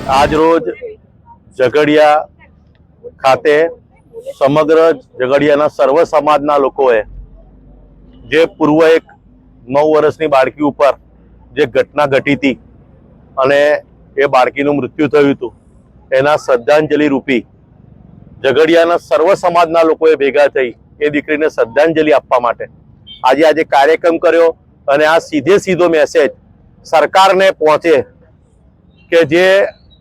આજ રોજ ઝઘડિયા ખાતે સમગ્ર ઝઘડિયાના સર્વ સમાજના લોકોએ જે પૂર્વ એક 9 વર્ષની બાળકી ઉપર જે ઘટના ઘટી હતી અને એ બાળકીનું મૃત્યુ થયું હતું એના શ્રદ્ધાંજલિ રૂપી ઝઘડિયાના સર્વ સમાજના લોકોએ ભેગા થઈ એ દીકરીને શ્રદ્ધાંજલિ આપવા માટે આજે કાર્યક્રમ કર્યો અને આ સીધો મેસેજ સરકારને પહોંચે કે જે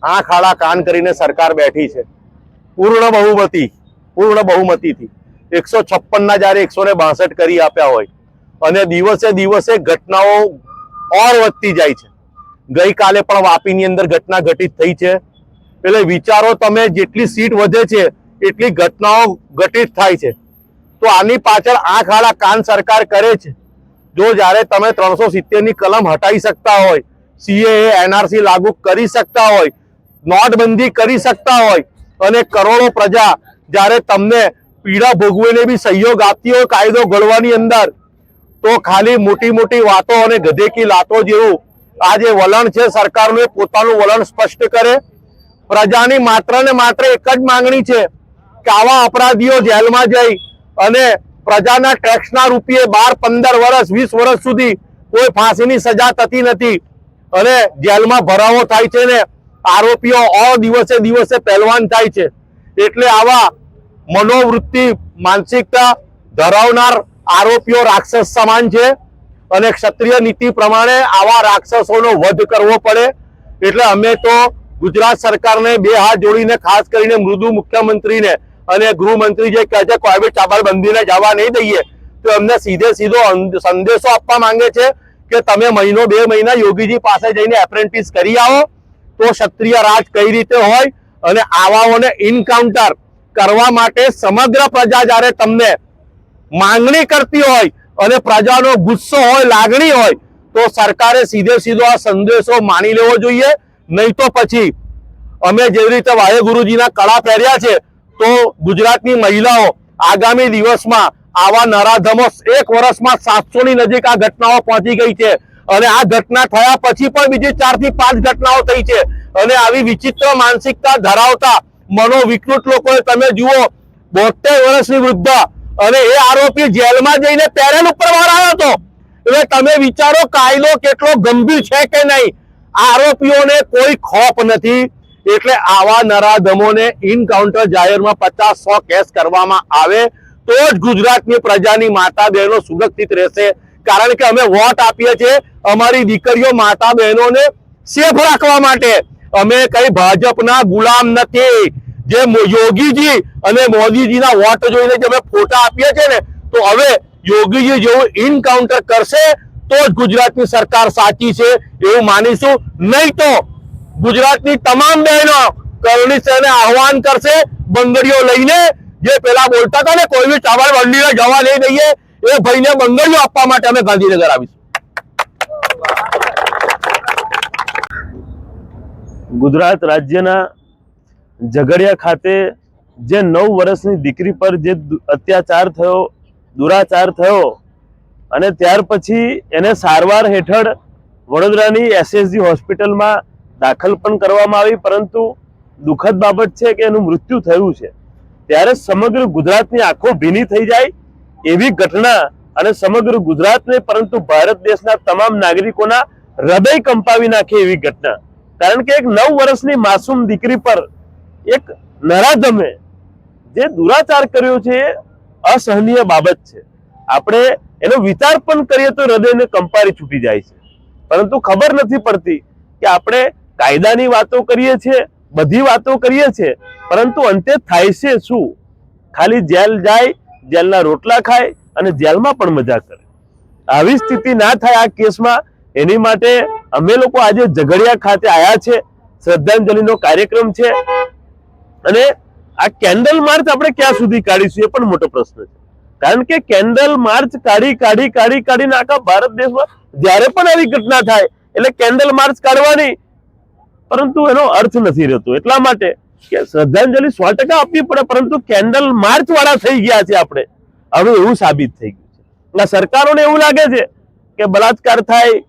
આંખ આડા કાન કરીને સરકાર બેઠી છે પૂર્ણ બહુમતીથી 156 જ્યારે 162 કરી આપ્યા હોય અને દિવસે દિવસે ઘટનાઓ ઓર વધતી જાય છે। ગઈકાલે પણ વાપીની અંદર ઘટના ઘટિત થઈ છે। એટલે વિચારો તમે, જેટલી સીટ વધે છે એટલી ઘટનાઓ ઘટિત થાય છે। તો આની પાછળ આંખ આડા કાન સરકાર કરે છે। જો જ્યારે તમે 370 ની કલમ હટાવી શકતા હોય, CAA NRC લાગુ કરી શકતા હોય, નોટબંધી કરી શકતા હોય અને કરોડો પ્રજા જ્યારે તમને પીડા ભોગવીને બી સહયોગ આપતી હોય કાયદો ઘડવાની અંદર, તો ખાલી મોટી મોટી વાતો અને ગધેકી લાતો જેવું આ જે વલણ છે સરકારનું એ પોતાનું વલણ સ્પષ્ટ કરે। પ્રજાની માત્ર ને માત્ર એક જ માંગણી છે કે આવા અપરાધીઓ જેલમાં જઈ અને પ્રજાના ટેક્સના રૂપિયે 12, 15 વર્ષ 20 વર્ષ સુધી કોઈ ફાંસીની સજા થતી નથી અને જેલમાં ભરાવો થાય છે ને આરોપીઓ દિવસે દિવસે પહેલવાન થાય છે। એટલે આવા મનોવૃત્તિ માનસિકતા ધરાવનાર આરોપીઓ રાક્ષસ સમાન છે અને ક્ષત્રિય નીતિ પ્રમાણે આવા રાક્ષસોનો વધ કરવો પડે। એટલે અમે તો ગુજરાત સરકારને બે હાથ જોડીને, ખાસ કરીને મૃદુ મુખ્યમંત્રીને અને ગૃહમંત્રી જે કહે છે કોઈબી ચાબલબંધીને જવા નહીં દઈએ, તો એમને સીધો સંદેશો આપવા માંગે છે કે તમે 1-2 મહિના યોગીજી પાસે જઈને એપ્રેન્ટિસ કરી આવો તો ક્ષત્રિય રાજ કઈ રીતે હોય અને આવાઓને ઇન્કાઉન્ટર કરવા માટે સમગ્ર પ્રજા જ્યારે તમને માંગણી કરતી હોય અને પ્રજાનો ગુસ્સો હોય, લાગણી હોય, તો સરકારે સીધો આ સંદેશો માની લેવો જોઈએ। નહીં તો પછી અમે જેવી રીતે વાહેગુરુજીના કળા પહેર્યા છે તો ગુજરાતની મહિલાઓ આગામી દિવસમાં આવા નરાધમો 1 વર્ષમાં 700 ની નજીક આ ઘટનાઓ પહોંચી ગઈ છે અને આ ઘટના થયા પછી પણ બીજી 4 થી 5 ઘટનાઓ થઈ છે અને આવી વિચિત્ર માનસિકતા ધરાવતા મનોવિકૃત લોકોએ તમે જુઓ 72 વર્ષની વૃદ્ધા અને એ આરોપી જેલમાં જઈને પેરેલ ઉપર વાર આવ્યો હતો। એટલે તમે વિચારો કાયદો કેટલો ગંભીર છે કે નહીં। આરોપીઓને કોઈ ખોફ નથી। એટલે આવા નરાધમોને ઇનકાઉન્ટર જાહેરમાં 50-100 કેસ કરવામાં આવે તો જ ગુજરાતની પ્રજાની માતા બહેનો સુરક્ષિત રહેશે। કારણ કે અમે વોટ આપીએ છીએ અમારી દીકરીઓ માતા બહેનોને સેફ રાખવા માટે। અમે કઈ ભાજપના ગુલામ નથી। જે યોગીજી અને મોદીજીના વોટ જોઈને જે અમે ફોટા આપીએ છીએ ને, તો હવે યોગીજી જેવું ઇનકાઉન્ટર કરશે તો જ ગુજરાતની સરકાર સાચી છે એવું માનીશું। નહીં તો ગુજરાતની તમામ બહેનો કરણીસેને આહવાન કરશે બંગડીઓ લઈને, જે પેલા બોલતા હતા ને કોઈ બી ચાવલબંધીને જવા નહીં દઈએ, એ ભાઈને બંગડીઓ આપવા માટે અમે ગાંધીનગર આવીશું। ગુજરાત રાજ્યના ઝઘડિયા ખાતે જે 9 વર્ષની દીકરી પર જે અત્યાચાર થયો, દુરાચાર થયો અને ત્યાર પછી એને સારવાર હેઠળ વડોદરાની SSG હોસ્પિટલમાં દાખલ પણ કરવામાં આવી, પરંતુ દુઃખદ બાબત છે કે એનું મૃત્યુ થયું છે। ત્યારે સમગ્ર ગુજરાતની આંખો ભીની થઈ જાય એવી ઘટના અને સમગ્ર ગુજરાતને પરંતુ ભારત દેશના તમામ નાગરિકોના હૃદય કંપાવી નાખે એવી ઘટના। કારણ કે એક 9 વર્ષની માસૂમ દીકરી પર એક નરાધમે જે દુરાચાર કર્યો છે એ અસહનીય બાબત છે। આપણે એનો વિચાર પણ કરીએ તો હૃદયને કંપારી છૂટી જાય છે, પરંતુ ખબર નથી પડતી કે આપણે કાયદાની વાતો કરીએ છીએ, બધી વાતો કરીએ છીએ, પરંતુ અંતે થાય છે શું? ખાલી જેલ જાય, જેલના રોટલા ખાય અને જેલમાં પણ મજા કરે। આવી સ્થિતિ ના થાય આ કેસમાં, એની માટે અમે લોકો આજે ઝઘડિયા ખાતે આવ્યા છે। શ્રદ્ધાંજલિનો કાર્યક્રમ છે અને આ કેન્ડલ માર્ચ આપણે ક્યાં સુધી કાઢીશું એ પણ મોટો પ્રશ્ન છે. કારણ કે કેન્ડલ માર્ચ કાઢીને આખા ભારત દેશમાં જ્યારે પણ આવી ઘટના થાય એટલે કેન્ડલ માર્ચ કાઢવાની, પરંતુ એનો અર્થ નથી રહેતો. એટલા માટે કે શ્રદ્ધાંજલિ 100% આપવી પડે, પરંતુ કેન્ડલ માર્ચ વાળા થઈ ગયા છે આપણે, હવે એવું સાબિત થઈ ગયું છે. સરકારોને એવું લાગે છે કે બલાત્કાર થાય,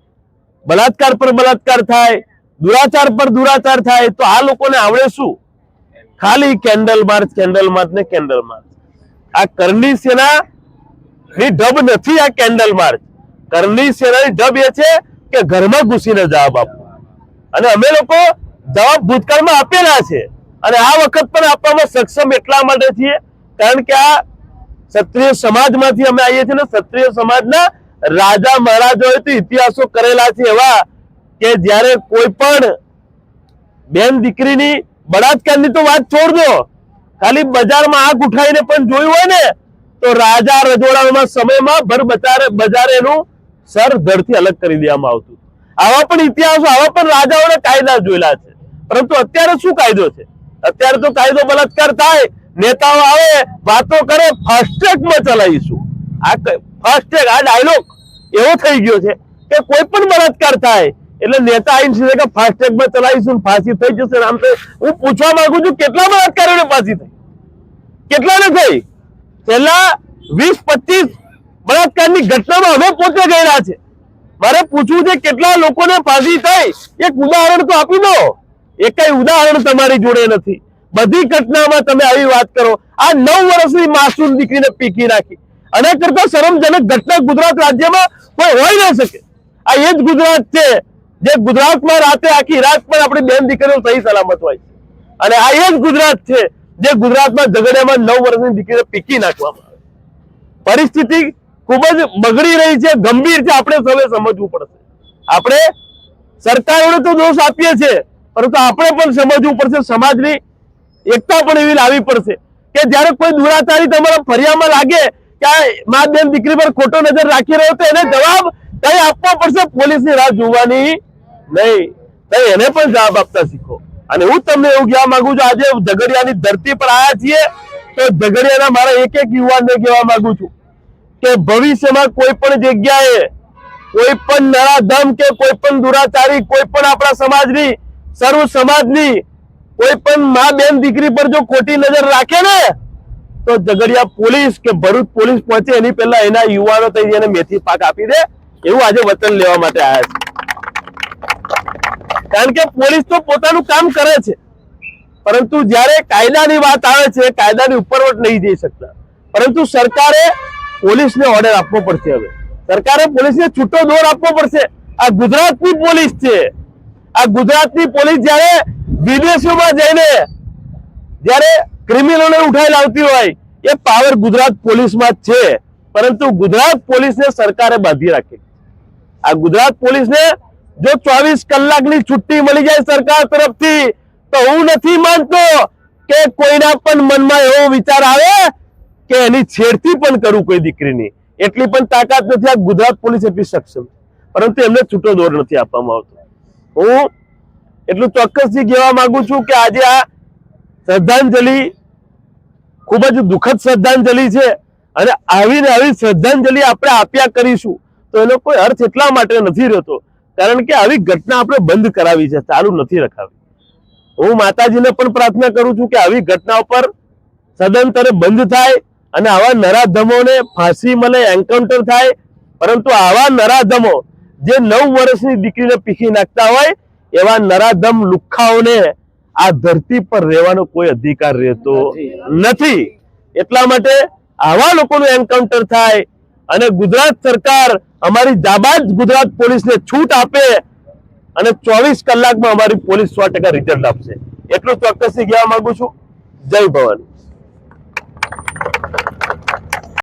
બલાત્કાર પર બલાત્કાર થાય, દુરાચાર પર દુરાચાર થાય, તો આ લોકોને આવડે શું? ખાલી કેન્ડલ માર્ચ ને કેન્ડલ માર્ચ. આ કરણી સેના ની ઢબ નથી. આ કેન્ડલ માર્ચ કરણી સેનાની ઢબ એ છે કે ઘરમાં ઘૂસીને જવાબ આપવો, અને અમે લોકો જવાબ ભૂતકાળમાં આપેલા છે અને આ વખત પણ આપવામાં સક્ષમ એટલા માટે છીએ કારણ કે આ ક્ષત્રિય સમાજમાંથી અમે આવીએ છીએ ને ક્ષત્રિય સમાજના રાજા મહારાજાઓએ તો ઇતિહાસો કરેલા છે એવા કે જ્યારે કોઈ પણ બેન દીકરીની બળાત્કારની તો વાત છોડ દો, ખાલી બજારમાં આંખ ઉઠાવીને પણ જોયું હોય ને તો રાજા રજોડાના સમયમાં ભર બજારે એનું સર ધડથી અલગ કરી દેવામાં આવતું. આવા પણ ઇતિહાસો, આવા પણ રાજાઓના કાયદા જોયેલા છે. પરંતુ અત્યારે શું કાયદો છે? અત્યારે તો કાયદો બલાત્કાર થાય, નેતાઓ આવે, વાતો કરે, ફાસ્ટ્રેકમાં ચલાવીશું. આ ફાસ્ટ્રેક, આ ડાયલોગ એવો થઈ ગયો છે કે કોઈ પણ બળાત્કાર થાય એટલે નેતા આવીને સીધે કે ફાસ્ટ્રેકમાં ચલાવીશું, ફાંસી થઈ જશે. આમ તો હું પૂછવા માંગુ છું, કેટલા બળાત્કારોને ફાંસી થઈ? કેટલાને થઈ? છેલ્લા 20-25 બળાત્કારની ઘટનામાં હવે પોતે ગયેલા છે. મારે પૂછવું છે કેટલા લોકોને ફાંસી થઈ? એક ઉદાહરણ તો આપી દો. એકેય ઉદાહરણ તમારી જોડે નથી. બધી ઘટનામાં તમે આવી વાત કરો. આ 9 વર્ષની માસૂમ દીકરીને પીકી નાખી. અને કરતા શરમજનક ઘટના ગુજરાત રાજ્યમાં કોઈ હોઈ ન શકે. આ એ જ ગુજરાત છે જે ગુજરાતમાં રાતે આખી રાત પણ આપણી બેન દીકરીઓ સહી સલામત હોય છે. અને આ એ જ ગુજરાત છે જે ગુજરાતમાં ઝઘડિયામાં 9 વર્ષની દીકરીને પીકી નાખવામાં આવે. પરિસ્થિતિ ખૂબ જ બગડી રહી છે, ગંભીર છે. આપણે સૌએ સમજવું પડશે. આપણે સરકારોને તો દોષ આપીએ છીએ, પરંતુ આપણે પણ સમજવું પડશે. સમાજની એકતા પણ એવી લાવવી પડશે કે જ્યારે કોઈ દુરાચારી તમારા ફરિયામાં લાગે કે આ મા બેન દીકરી પર ખોટો નજર રાખી રહ્યો તો એને જવાબ કઈ આપવો પડશે. પોલીસની રાહ જોવાની નહીં, એને પણ જવાબ આપતા શીખો. અને હું તમને એવું કહેવા માંગુ છું, આજે ઝઘડિયાની ધરતી પર આવ્યા છીએ તો ઝઘડિયાના મારા એક યુવાનને કહેવા માંગુ છું કે ભવિષ્યમાં કોઈ પણ જગ્યાએ કોઈ પણ નરાધમ કે કોઈ પણ દુરાચારી, કોઈ પણ આપણા સમાજની, સર્વ સમાજની કોઈ પણ મા બેન દીકરી પર જો ખોટી નજર રાખે ને તો ઝઘડિયા પોલીસ કે ભરૂચ પોલીસ પહોંચે એની પહેલા એના યુવાનો થઈ એને મેથી પાક આપી દે, એવું આજે વચન લેવા માટે આવ્યા છે. કારણ કે પોલીસ તો પોતાનું કામ કરે છે, પરંતુ જ્યારે કાયદાની વાત આવે છે કાયદાની ઉપરવટ નહીં જઈ શકતા. પરંતુ સરકારે પોલીસને ઓર્ડર આપવો પડશે. હવે સરકારે પોલીસને છૂટો દોર આપવો પડશે. આ ગુજરાતની પોલીસ છે. આ ગુજરાતની પોલીસ જ્યારે વિદેશોમાં જઈને જ્યારે ક્રિમિનલોને ઉઠાઈ લાવતી હોય એ પાવર ગુજરાત પોલીસમાં જ છે. પરંતુ ગુજરાત પોલીસને સરકારે બાંધી રાખી. આ ગુજરાત પોલીસને જો 24 કલાકની છુટ્ટી મળી જાય સરકાર તરફથી તો હું નથી માનતો કે કોઈના પણ મનમાં એવો વિચાર આવે કે એની છેડતી પણ કરું કોઈ દીકરીની. એટલી પણ તાકાત નથી. આ ગુજરાત પોલીસ એટલી સક્ષમ, પરંતુ એમને છૂટો દોર નથી આપવામાં આવતો. હું એટલું ચોક્કસથી કહેવા માંગુ છું કે આજે આ શ્રદ્ધાંજલિ ખૂબ જ દુઃખદ શ્રદ્ધાંજલિ છે અને આવી શ્રદ્ધાંજલિ આપણે આપ્યા કરીશું તો એનો કોઈ અર્થ એટલા માટે નથી રહેતો કારણ કે આવી ઘટના આપણે બંધ કરાવી છે, ચાલુ નથી રખાવી. હું માતાજીને પણ પ્રાર્થના કરું છું કે આવી ઘટના પર સદંતરે બંધ થાય અને આવા નરાધમોને ફાંસી મળે, એન્કાઉન્ટર થાય. પરંતુ આવા નરાધમો જે 9 વર્ષની દીકરીને પીખી નાખતા હોય એવા નરાધમ લુખ્ખાઓને આ ધરતી પર રહેવાનો કોઈ અધિકાર રહેતો નથી. એટલા માટે આવા લોકોનું એન્કાઉન્ટર થાય અને ગુજરાત સરકાર અમારી જાબાજ ગુજરાત પોલીસને છૂટ આપે અને 24 કલાકમાં અમારી પોલીસ 100% રિઝલ્ટ આપશે. એટલું ચોક્કસથી કહેવા માંગુ છું. જય ભવાની.